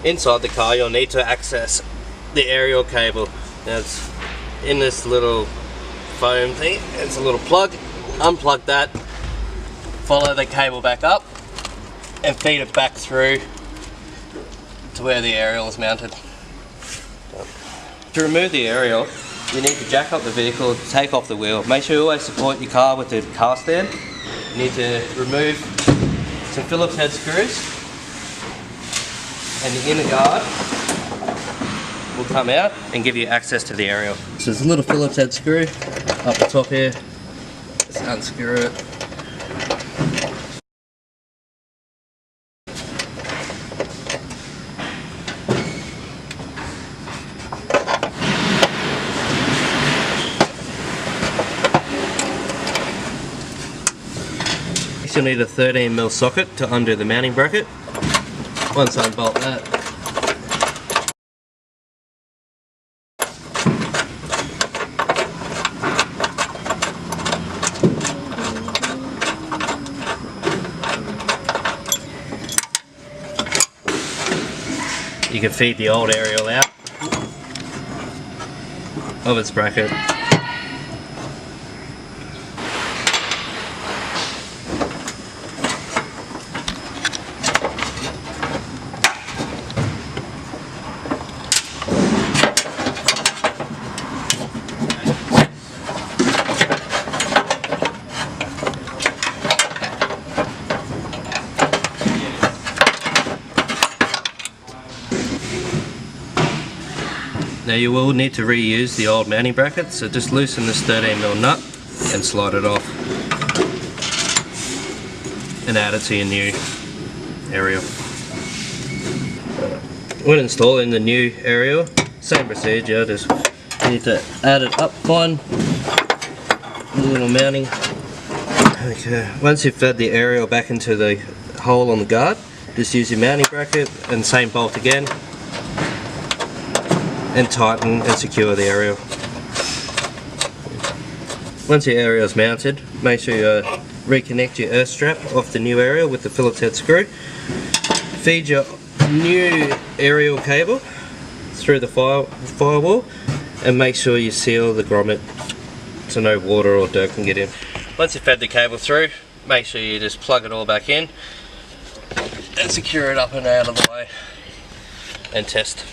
Inside the car you'll need to access the aerial cable. Now it's in this little foam thing, it's a little plug. Unplug that, follow the cable back up and feed it back through to where the aerial is mounted. To remove the aerial, you need to jack up the vehicle, take off the wheel. Make sure you always support your car with the car stand. You need to remove some Phillips head screws, and the inner guard will come out and give you access to the aerial. So there's a little Phillips head screw up the top here. Just unscrew it. You'll need a 13mm socket to undo the mounting bracket. Once I unbolt that, you can feed the old aerial out of its bracket. Now you will need to reuse the old mounting bracket, so just loosen this 13mm nut and slide it off and add it to your new aerial. When installing the new aerial, same procedure, just need to add it up fine, a little mounting. Okay, once you've fed the aerial back into the hole on the guard, just use your mounting bracket and same bolt again, and tighten and secure the aerial. Once your aerial is mounted, make sure you reconnect your earth strap off the new aerial with the Phillips head screw. Feed your new aerial cable through the firewall and make sure you seal the grommet so no water or dirt can get in. Once you've fed the cable through, make sure you just plug it all back in and secure it up and out of the way and test.